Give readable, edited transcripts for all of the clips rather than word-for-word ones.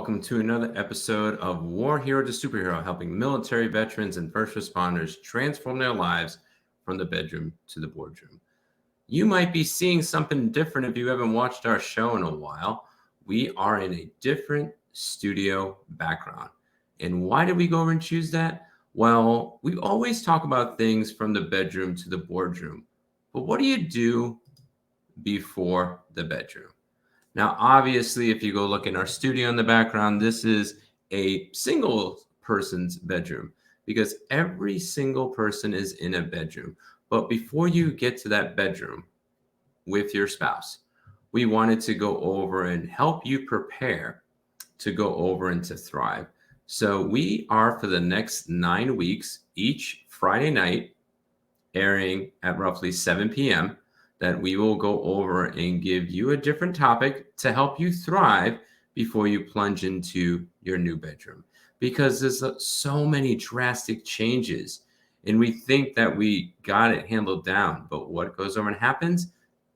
welcome to another episode of War Hero to Superhero, helping military veterans and first responders transform their lives from the bedroom to the boardroom. You might be seeing something different if you haven't watched our show in a while. We are in a different studio background. And why did we go over and choose that? Well, we always talk about things from the bedroom to the boardroom. But what do you do before the bedroom? Now, obviously, if you go look in our studio in the background, this is a single person's bedroom because every single person is in a bedroom. But before you get to that bedroom with your spouse, we wanted to go over and help you prepare to go over and to thrive. So we are for the next 9 weeks, each Friday night, airing at roughly 7 p.m., that we will go over and give you a different topic to help you thrive before you plunge into your new bedroom. Because there's so many drastic changes, and we think that we got it handled down. But what goes over and happens?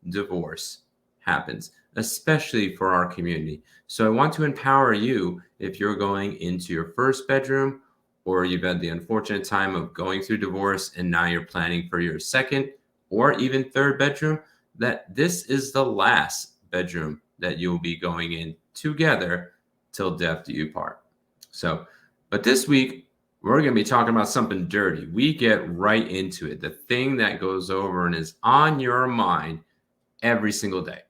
Divorce happens, especially for our community. So I want to empower you if you're going into your first bedroom, or you've had the unfortunate time of going through divorce and now you're planning for your second or even third bedroom, that this is the last bedroom that you'll be going in together till death do you part. So, but this week, we're going to be talking about something dirty. We get right into it. The thing that goes over and is on your mind every single day.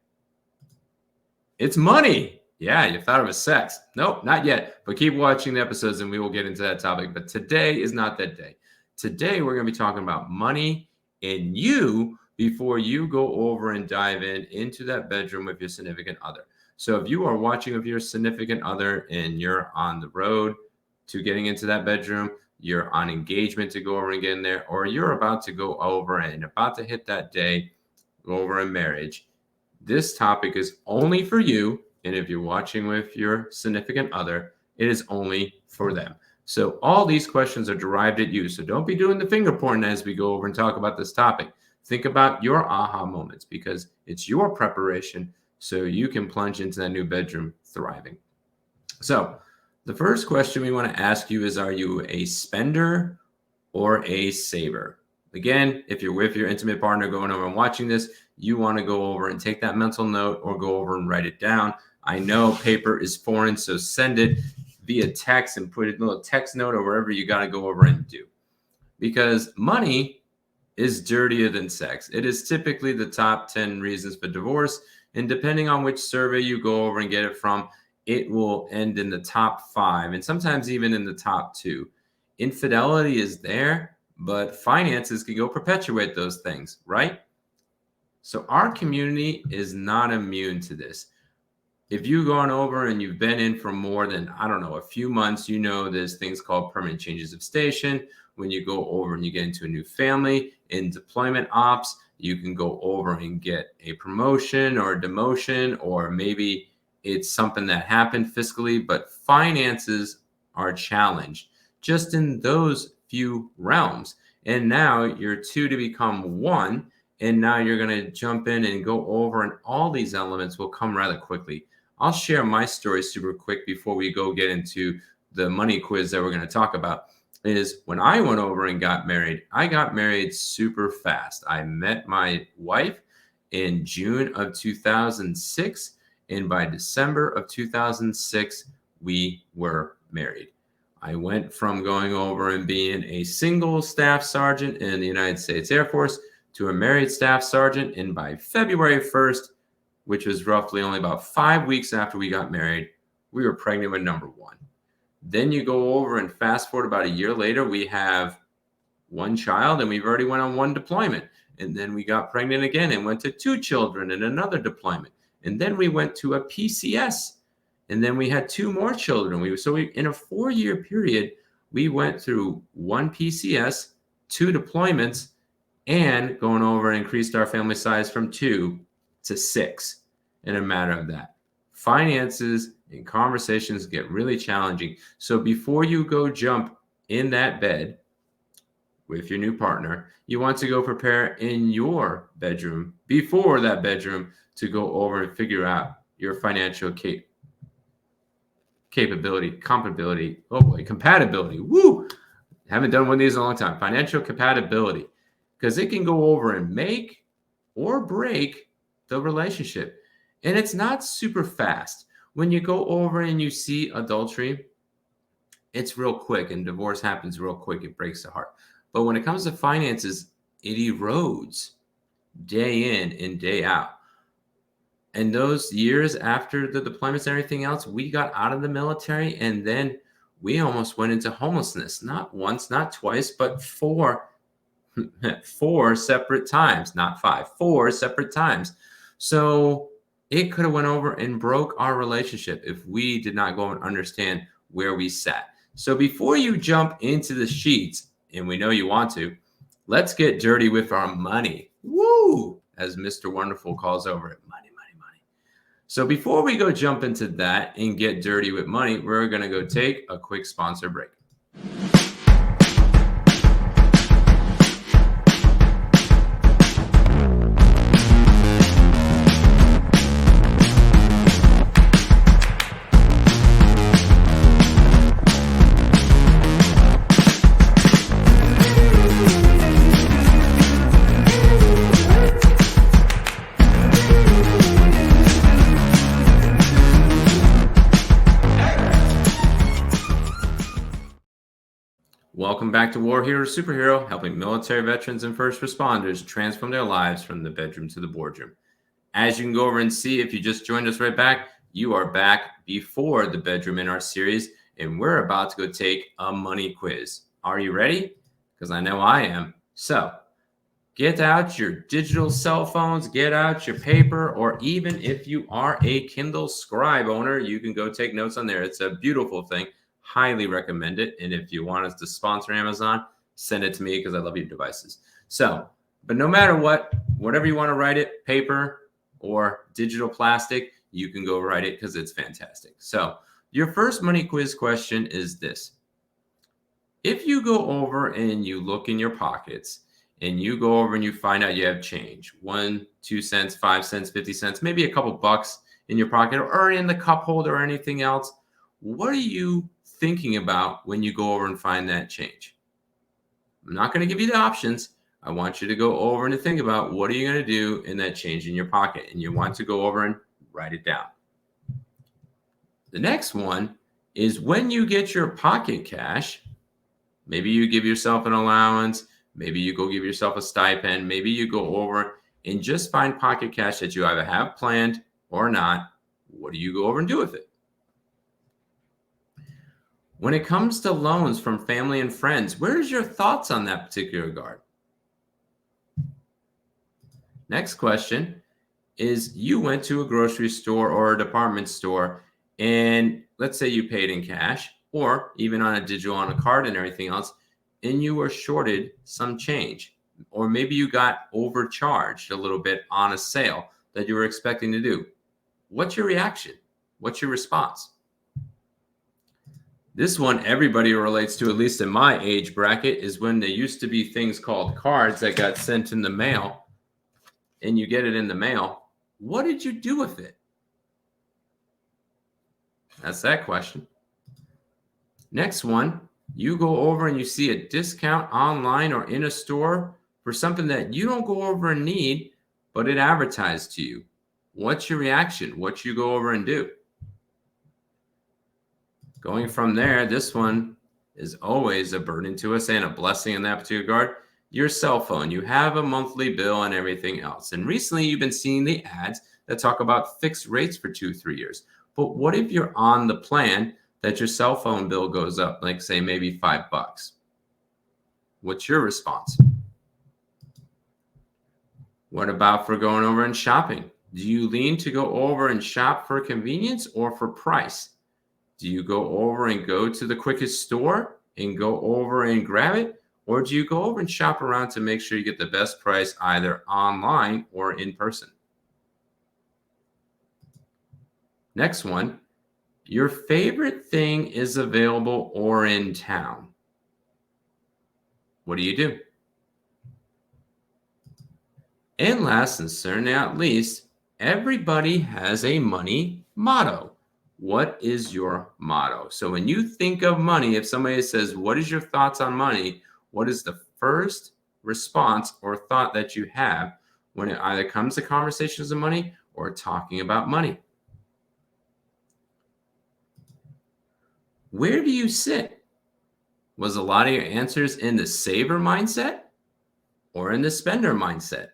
It's money. Yeah, you thought it was sex. Nope, not yet. But keep watching the episodes and we will get into that topic. But today is not that day. Today, we're going to be talking about money and you before you go over and dive into that bedroom with your significant other. So if you are watching with your significant other and you're on the road to getting into that bedroom, you're on engagement to go over and get in there, or you're about to go over and about to hit that day, go over in marriage, this topic is only for you. And if you're watching with your significant other, it is only for them. So all these questions are derived at you. So don't be doing the finger pointing as we go over and talk about this topic. Think about your aha moments because it's your preparation so you can plunge into that new bedroom thriving. So the first question we want to ask you is, are you a spender or a saver? Again, if you're with your intimate partner going over and watching this, you want to go over and take that mental note or go over and write it down. I know paper is foreign, so send it via text and put it in a little text note or wherever you got to go over and do. Because money is dirtier than sex. It is typically the top 10 reasons for divorce. And depending on which survey you go over and get it from, it will end in the top 5 and sometimes even in the top 2. Infidelity is there, but finances can go perpetuate those things, right? So our community is not immune to this. If you've gone over and you've been in for more than, a few months, there's things called permanent changes of station. When you go over and you get into a new family in deployment ops, you can go over and get a promotion or a demotion, or maybe it's something that happened fiscally, but finances are challenged just in those few realms. And now you're 2 to become 1. And now you're going to jump in and go over, and all these elements will come rather quickly. I'll share my story super quick before we go get into the money quiz that we're going to talk about. Is when I went over and got married, I got married super fast. I met my wife in June of 2006, and by December of 2006, we were married. I went from going over and being a single staff sergeant in the United States Air Force to a married staff sergeant, and by February 1st, which was roughly only about 5 weeks after we got married, we were pregnant with number 1. Then you go over and fast forward about a year later, we have 1 child and we've already went on 1 deployment. And then we got pregnant again and went to 2 children and another deployment. And then we went to a PCS and then we had 2 more children. In a 4-year period, we went through 1 PCS, 2 deployments, and going over and increased our family size from 2 to 6 in a matter of that. Finances and conversations get really challenging. So before you go jump in that bed with your new partner, you want to go prepare in your bedroom before that bedroom to go over and figure out your financial compatibility. Oh boy, compatibility. Woo! Haven't done one of these in a long time. Financial compatibility, because it can go over and make or break the relationship. And it's not super fast. When you go over and you see adultery, it's real quick, and divorce happens real quick. It breaks the heart. But when it comes to finances, it erodes day in and day out. And those years after the deployments and everything else, we got out of the military, and then we almost went into homelessness. Not once, not twice, but four separate times, not five, four separate times. So it could have went over and broke our relationship if we did not go and understand where we sat. So before you jump into the sheets, and we know you want to, let's get dirty with our money. Woo! As Mr. Wonderful calls over it, money, money, money. So before we go jump into that and get dirty with money, we're going to go take a quick sponsor break. Welcome back to War Hero Superhero, helping military veterans and first responders transform their lives from the bedroom to the boardroom. As you can go over and see, if you just joined us right back, you are back before the bedroom in our series, and we're about to go take a money quiz. Are you ready? Because I know I am. So get out your digital cell phones, get out your paper, or even if you are a Kindle Scribe owner, you can go take notes on there. It's a beautiful thing. Highly recommend it. And if you want us to sponsor Amazon, send it to me because I love your devices. So, but no matter what, whatever you want to write it, paper or digital plastic, you can go write it because it's fantastic. So your first money quiz question is this. If you go over and you look in your pockets and you go over and you find out you have change, 1, 2 cents, 5 cents, 50 cents, maybe a couple bucks in your pocket or in the cup holder or anything else, what are you thinking about when you go over and find that change? I'm not going to give you the options. I want you to go over and to think about what are you going to do in that change in your pocket, and you want to go over and write it down. The next one is when you get your pocket cash, maybe you give yourself an allowance, maybe you go give yourself a stipend, maybe you go over and just find pocket cash that you either have planned or not. What do you go over and do with it? When it comes to loans from family and friends, where's your thoughts on that particular regard? Next question is you went to a grocery store or a department store, and let's say you paid in cash or even on a digital on a card and everything else, and you were shorted some change, or maybe you got overcharged a little bit on a sale that you were expecting to do. What's your reaction? What's your response? This one everybody relates to, at least in my age bracket, is when there used to be things called cards that got sent in the mail, and you get it in the mail. What did you do with it? That's that question. Next one, you go over and you see a discount online or in a store for something that you don't go over and need, but it advertised to you. What's your reaction? What you go over and do? Going from there, this one is always a burden to us and a blessing in that particular regard. Your cell phone, you have a monthly bill and everything else. And recently you've been seeing the ads that talk about fixed rates for 2-3 years. But what if you're on the plan that your cell phone bill goes up, like say maybe $5? What's your response? What about for going over and shopping? Do you lean to go over and shop for convenience or for price? Do you go over and go to the quickest store and go over and grab it? Or do you go over and shop around to make sure you get the best price either online or in person? Next one, your favorite thing is available or in town. What do you do? And last and certainly not least, everybody has a money motto. What is your motto? So when you think of money, if somebody says, what is your thoughts on money? What is the first response or thought that you have when it either comes to conversations of money or talking about money? Where do you sit? Was a lot of your answers in the saver mindset or in the spender mindset?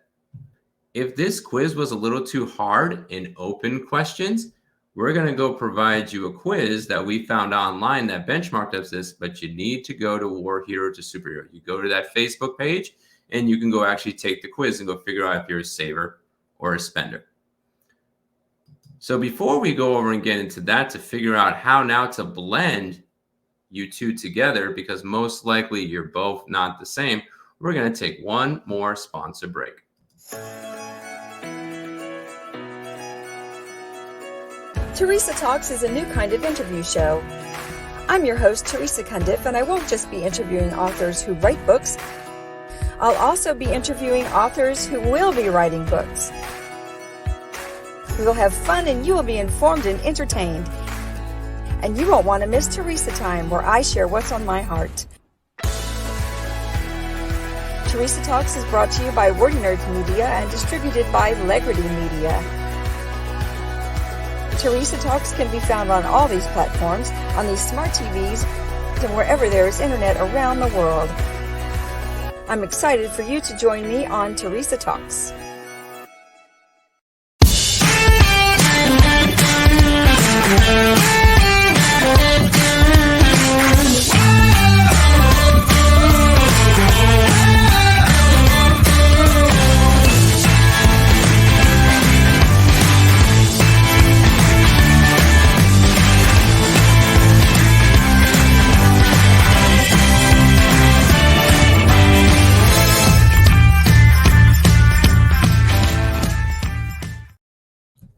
If this quiz was a little too hard and open questions, we're going to go provide you a quiz that we found online that benchmarked us this, but you need to go to War Hero to Superhero. You go to that Facebook page and you can go actually take the quiz and go figure out if you're a saver or a spender. So before we go over and get into that to figure out how now to blend you two together, because most likely you're both not the same, we're going to take one more sponsor break. Teresa Talks is a new kind of interview show. I'm your host, Teresa Cundiff, and I won't just be interviewing authors who write books. I'll also be interviewing authors who will be writing books. We will have fun and you will be informed and entertained. And you won't want to miss Teresa Time, where I share what's on my heart. Teresa Talks is brought to you by Wordy Nerds Media and distributed by Legrity Media. Teresa Talks can be found on all these platforms, on these smart TVs, and wherever there is internet around the world. I'm excited for you to join me on Teresa Talks.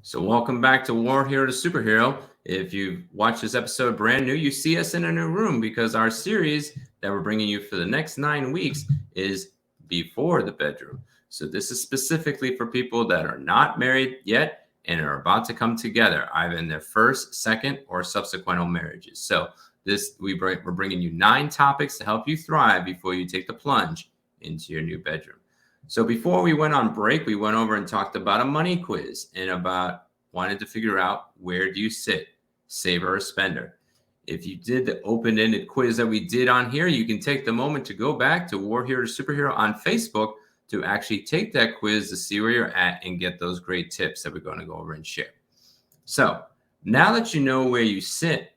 So welcome back to War Hero to Superhero. If you've watched this episode brand new, you see us in a new room because our series that we're bringing you for the next 9 weeks is Before the Bedroom. So this is specifically for people that are not married yet and are about to come together, either in their first, second, or subsequent marriages. So we're bringing you 9 topics to help you thrive before you take the plunge into your new bedroom. So before we went on break, we went over and talked about a money quiz and about wanting to figure out where do you sit, saver or spender. If you did the open-ended quiz that we did on here, you can take the moment to go back to War Hero to Superhero on Facebook to actually take that quiz to see where you're at and get those great tips that we're going to go over and share. So now that you know where you sit,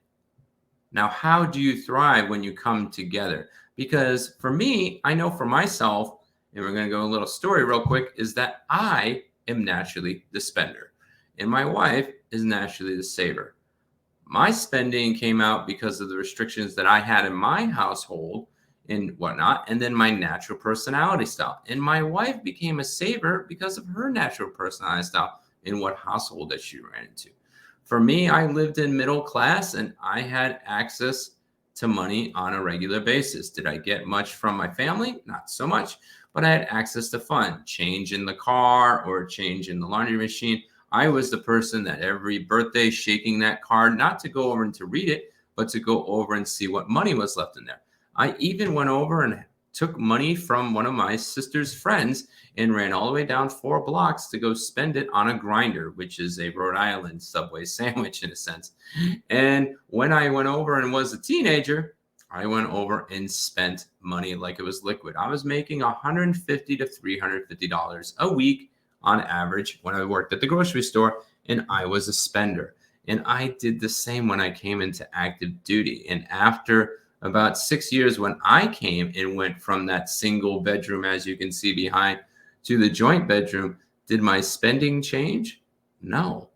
now how do you thrive when you come together? Because for me, I know for myself, and we're going to go a little story real quick, is that I am naturally the spender and my wife is naturally the saver. My spending came out because of the restrictions that I had in my household and whatnot, and then my natural personality style. And my wife became a saver because of her natural personality style in what household that she ran into. For me, I lived in middle class and I had access to money on a regular basis. Did I get much from my family? Not so much. But I had access to fun, change in the car or change in the laundry machine. I was the person that every birthday shaking that card, not to go over and to read it, but to go over and see what money was left in there. I even went over and took money from one of my sister's friends and ran all the way down 4 blocks to go spend it on a grinder, which is a Rhode Island Subway sandwich in a sense. And when I went over and was a teenager, I went over and spent money like it was liquid. I was making $150 to $350 a week on average when I worked at the grocery store, and I was a spender. And I did the same when I came into active duty. And after about 6 years, when I came and went from that single bedroom, as you can see behind, to the joint bedroom, did my spending change? No.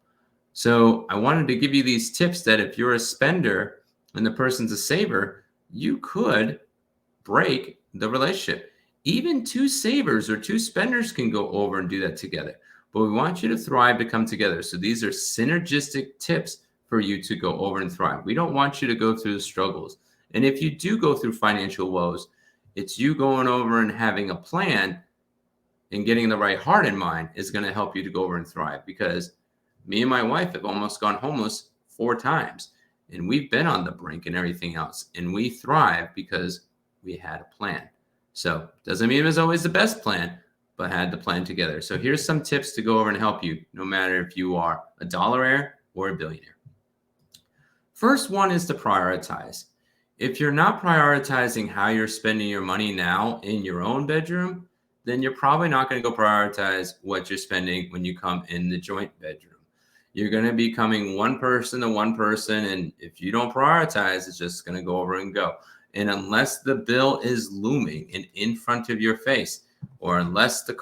So I wanted to give you these tips that if you're a spender and the person's a saver, you could break the relationship. Even 2 savers or 2 spenders can go over and do that together. But we want you to thrive to come together. So these are synergistic tips for you to go over and thrive. We don't want you to go through the struggles. And if you do go through financial woes, it's you going over and having a plan and getting the right heart in mind is going to help you to go over and thrive. Because me and my wife have almost gone homeless 4 times. And we've been on the brink and everything else. And we thrive because we had a plan. So doesn't mean it was always the best plan, but had the plan together. So here's some tips to go over and help you, no matter if you are a dollaraire or a billionaire. First one is to prioritize. If you're not prioritizing how you're spending your money now in your own bedroom, then you're probably not going to go prioritize what you're spending when you come in the joint bedroom. You're going to be coming one person to one person, and if you don't prioritize, it's just going to go over and go. And unless the bill is looming and in front of your face, or unless the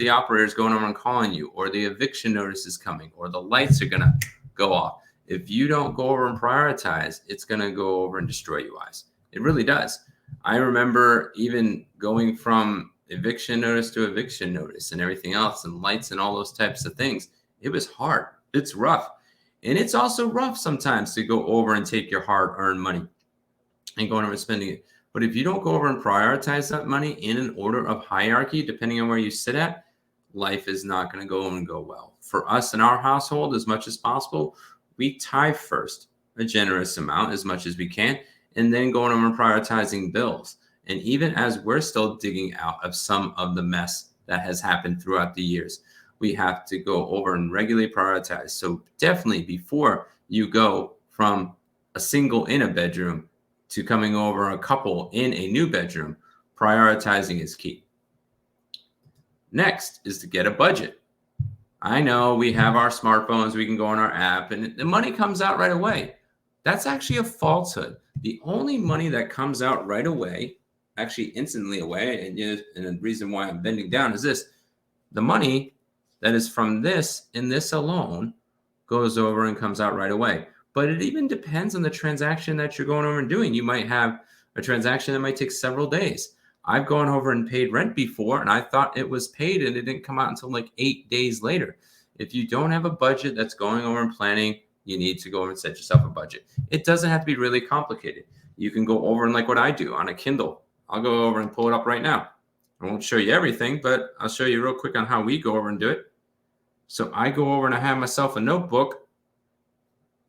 operator is going over and calling you, or the eviction notice is coming, or the lights are going to go off, if you don't go over and prioritize, it's going to go over and destroy you guys. It really does. I remember even going from eviction notice to eviction notice and everything else, and lights and all those types of things. It was hard. It's rough. And it's also rough sometimes to go over and take your hard-earned money and go over and spending it. But if you don't go over and prioritize that money in an order of hierarchy, depending on where you sit at, life is not going to go and go well. For us in our household, as much as possible, we tithe first, a generous amount as much as we can, and then going over and prioritizing bills. And even as we're still digging out of some of the mess that has happened throughout the years, we have to go over and regularly prioritize. So definitely before you go from a single in a bedroom to coming over a couple in a new bedroom, prioritizing is key. Next is to get a budget. I know we have our smartphones, we can go on our app, and the money comes out right away. That's actually a falsehood. The only money that comes out right away, actually instantly away, and the reason why I'm bending down is this: the money that is from this and this alone goes over and comes out right away. But it even depends on the transaction that you're going over and doing. You might have a transaction that might take several days. I've gone over and paid rent before, and I thought it was paid, and it didn't come out until like 8 days later. If you don't have a budget that's going over and planning, you need to go over and set yourself a budget. It doesn't have to be really complicated. You can go over and like what I do on a Kindle. I'll go over and pull it up right now. I won't show you everything, but I'll show you real quick on how we go over and do it. So I go over and I have myself a notebook,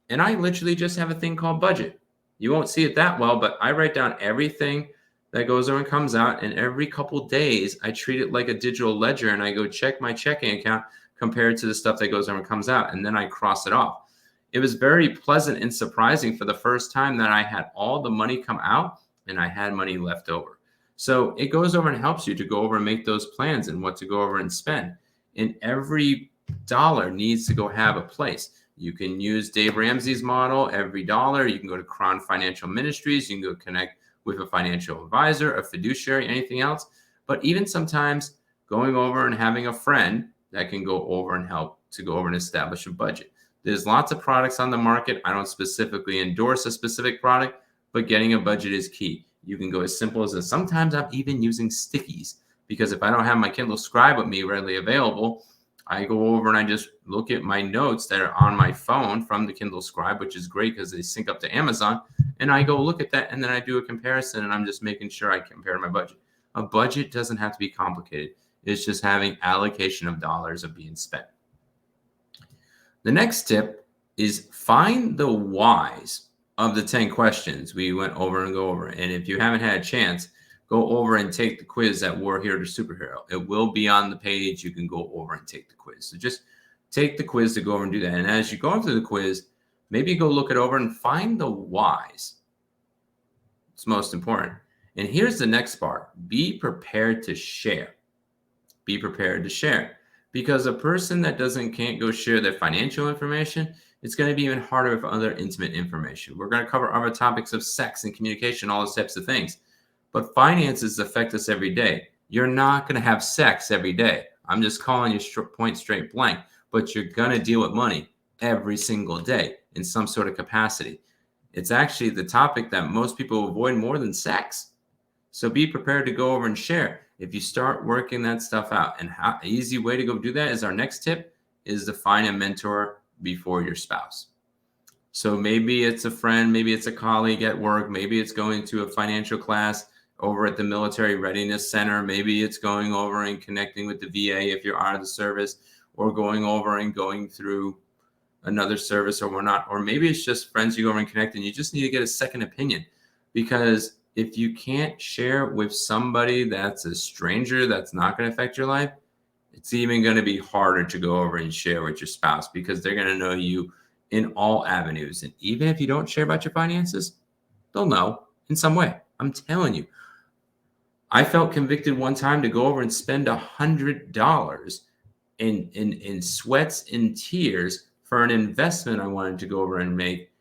and I literally just have a thing called budget. You won't see it that well, but I write down everything that goes over and comes out, and every couple days I treat it like a digital ledger, and I go check my checking account compared to the stuff that goes over and comes out, and then I cross it off. It was very pleasant and surprising for the first time that I had all the money come out and I had money left over. So it goes over and helps you to go over and make those plans and what to go over and spend. And every dollar needs to go have a place. You can use Dave Ramsey's model, every dollar. You can go to Crown Financial Ministries. You can go connect with a financial advisor, a fiduciary, anything else. But even sometimes going over and having a friend that can go over and help to go over and establish a budget. There's lots of products on the market. I don't specifically endorse a specific product, but getting a budget is key. You can go as simple as this. Sometimes I'm even using stickies, because if I don't have my Kindle Scribe with me readily available, I go over and I just look at my notes that are on my phone from the Kindle Scribe, which is great because they sync up to Amazon. And I go look at that, and then I do a comparison, and I'm just making sure I compare to my budget. A budget doesn't have to be complicated. It's just having allocation of dollars of being spent. The next tip is find the whys of the 10 questions we went over and go over. And if you haven't had a chance, go over and take the quiz at War Hero to Superhero. It will be on the page. You can go over and take the quiz. So just take the quiz to go over and do that. And as you go through the quiz, maybe go look it over and find the whys. It's most important. And here's the next part. Be prepared to share. Be prepared to share. Because a person that can't go share their financial information, it's going to be even harder with other intimate information. We're going to cover other topics of sex and communication, all those types of things. But finances affect us every day. You're not going to have sex every day. I'm just calling you point straight blank. But you're going to deal with money every single day in some sort of capacity. It's actually the topic that most people avoid more than sex. So be prepared to go over and share. If you start working that stuff out, and an easy way to go do that is our next tip is to find a mentor before your spouse. So maybe it's a friend, maybe it's a colleague at work, maybe it's going to a financial class over at the Military Readiness Center, maybe it's going over and connecting with the VA if you're out of the service, or going over and going through another service or whatnot, or maybe it's just friends you go over and connect and you just need to get a second opinion. Because if you can't share with somebody that's a stranger that's not going to affect your life, it's even going to be harder to go over and share with your spouse because they're going to know you in all avenues. And even if you don't share about your finances, they'll know in some way. I'm telling you. I felt convicted one time to go over and spend $100 in sweats and tears for an investment I wanted to go over and make.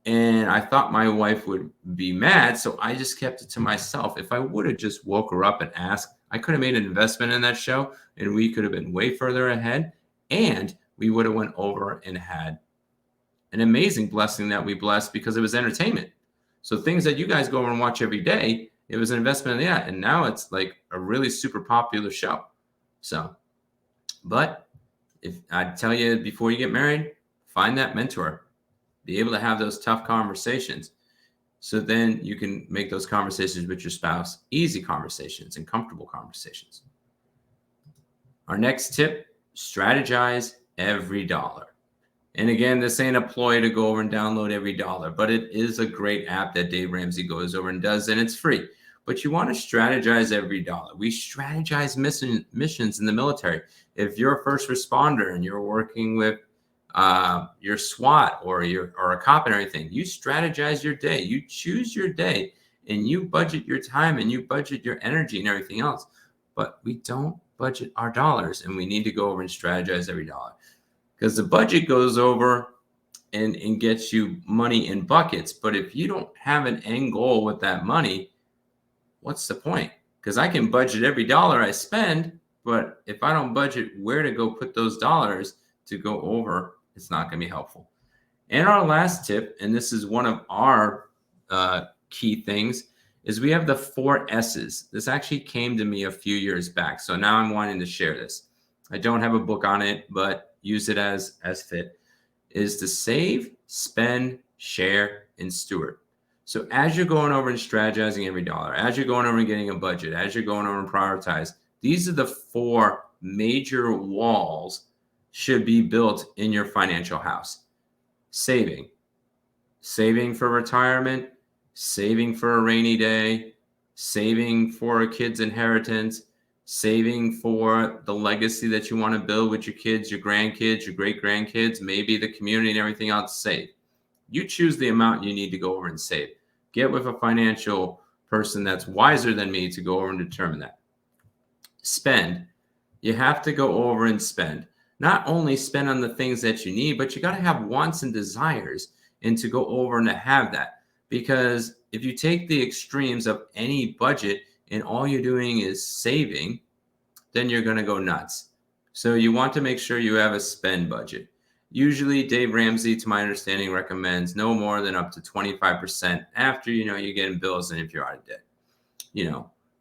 And I thought my wife would be mad, so I just kept it to myself. If I would have just woke her up and asked, I could have made an investment in that show, and we could have been way further ahead, and we would have went over and had an amazing blessing that we blessed because it was entertainment. So things that you guys go over and watch every day, it was an investment in that, and now it's like a really super popular show. So, but if I'd tell you before you get married, find that mentor. Be able to have those tough conversations. So then you can make those conversations with your spouse easy conversations and comfortable conversations. Our next tip, strategize every dollar. And again, this ain't a ploy to go over and download every dollar, but it is a great app that Dave Ramsey goes over and does, and it's free. But you want to strategize every dollar. We strategize missions in the military. If you're a first responder and you're working with your SWAT or a cop and everything, you strategize your day. You choose your day and you budget your time and you budget your energy and everything else. But we don't budget our dollars, and we need to go over and strategize every dollar, because the budget goes over and gets you money in buckets. But if you don't have an end goal with that money, what's the point? Because I can budget every dollar I spend, but if I don't budget where to go put those dollars to go over, it's not going to be helpful. And our last tip, and this is one of our key things, is we have the 4 S's. This actually came to me a few years back, so now I'm wanting to share this. I don't have a book on it, but use it as fit. Is to save, spend, share, and steward. So as you're going over and strategizing every dollar, as you're going over and getting a budget, as you're going over and prioritize, these are the 4 major walls should be built in your financial house. Saving for retirement, saving for a rainy day, saving for a kid's inheritance, saving for the legacy that you want to build with your kids, your grandkids, your great-grandkids, maybe the community and everything else. Save. You choose the amount you need to go over and save. Get with a financial person that's wiser than me to go over and determine that. Spend. You have to go over and spend. Not only spend on the things that you need, but you got to have wants and desires and to go over and to have that. Because if you take the extremes of any budget and all you're doing is saving, then you're going to go nuts. So you want to make sure you have a spend budget. Usually Dave Ramsey, to my understanding, recommends no more than up to 25% after, you're getting bills and if you're out of debt.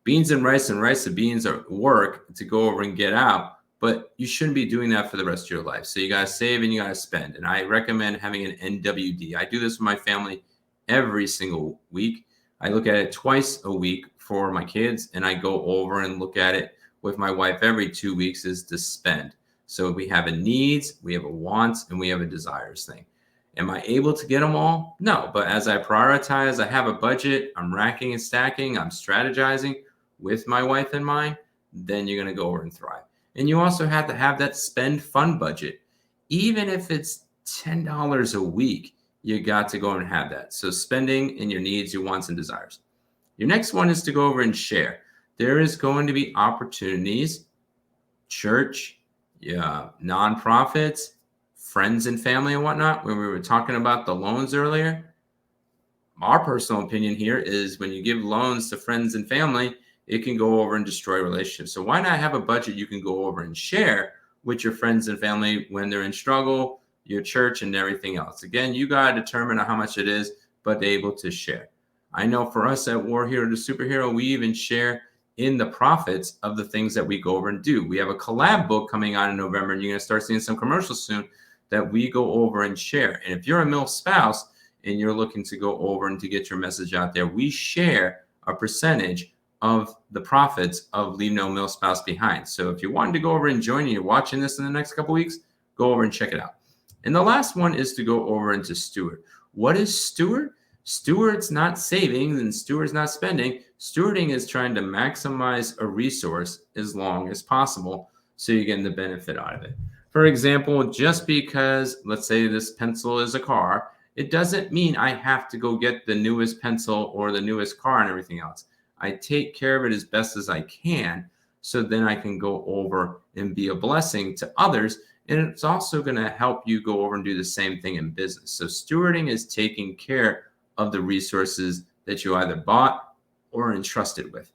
Beans and rice and beans are work to go over and get out, but you shouldn't be doing that for the rest of your life. So you got to save and you got to spend. And I recommend having an NWD. I do this with my family every single week. I look at it twice a week for my kids, and I go over and look at it with my wife every 2 weeks is to spend. So we have a needs, we have a wants, and we have a desires thing. Am I able to get them all? No, but as I prioritize, I have a budget, I'm racking and stacking, I'm strategizing with my wife in mind, then you're going to go over and thrive. And you also have to have that spend fund budget. Even if it's $10 a week, you got to go and have that. So spending in your needs, your wants, and desires. Your next one is to go over and share. There is going to be opportunities, church, nonprofits, friends and family and whatnot. When we were talking about the loans earlier, our personal opinion here is when you give loans to friends and family, it can go over and destroy relationships. So why not have a budget you can go over and share with your friends and family when they're in struggle, your church, and everything else. Again, you got to determine how much it is, but able to share. I know for us at War Hero to Superhero, we even share in the profits of the things that we go over and do. We have a collab book coming out in November, and you're going to start seeing some commercials soon that we go over and share. And if you're a MILF spouse and you're looking to go over and to get your message out there, we share a percentage of the profits of Leave No MILF Spouse Behind. So if you wanted to go over and join, you're watching this in the next couple weeks, go over and check it out. And the last one is to go over into steward. What is steward? Steward's not saving and steward's not spending. Stewarding is trying to maximize a resource as long as possible so you're getting the benefit out of it. For example, just because, let's say this pencil is a car, it doesn't mean I have to go get the newest pencil or the newest car and everything else. I take care of it as best as I can, so then I can go over and be a blessing to others. And it's also going to help you go over and do the same thing in business. So stewarding is taking care of the resources that you either bought or entrusted with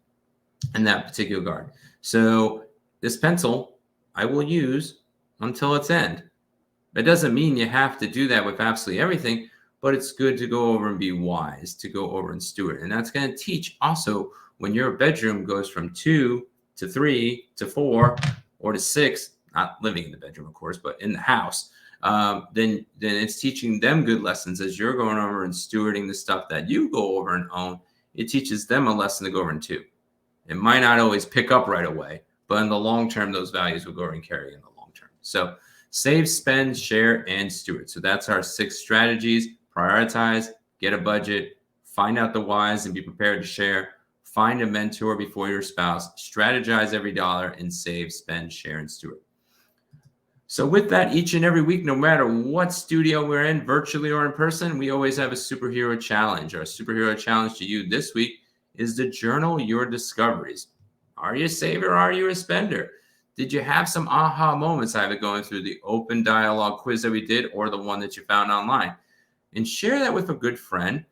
in that particular regard. So this pencil I will use until its end. That doesn't mean you have to do that with absolutely everything, but it's good to go over and be wise, to go over and steward. And that's going to teach also when your bedroom goes from 2 to 3 to 4 or to 6, not living in the bedroom, of course, but in the house, then it's teaching them good lessons as you're going over and stewarding the stuff that you go over and own. It teaches them a lesson to go over and too. It might not always pick up right away, but in the long term, those values will go over and carry in the long term. So save, spend, share, and steward. So that's our 6 strategies. Prioritize, get a budget, find out the whys and be prepared to share, find a mentor before your spouse, strategize every dollar, and save, spend, share, and steward. So with that, each and every week, no matter what studio we're in, virtually or in person, we always have a superhero challenge. Our superhero challenge to you this week is to journal your discoveries. Are you a saver or are you a spender? Did you have some aha moments either going through the open dialogue quiz that we did or the one that you found online? And share that with a good friend.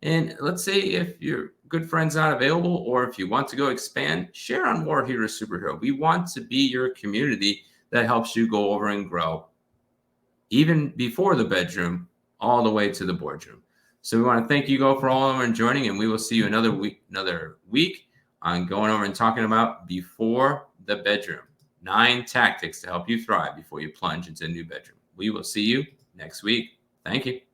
And let's say if your good friend's not available or if you want to go expand, share on War Hero Superhero. We want to be your community that helps you go over and grow, even before the bedroom, all the way to the boardroom. So we want to thank you all for all over and joining, and we will see you another week on going over and talking about before the bedroom. 9 tactics to help you thrive before you plunge into a new bedroom. We will see you next week. Thank you.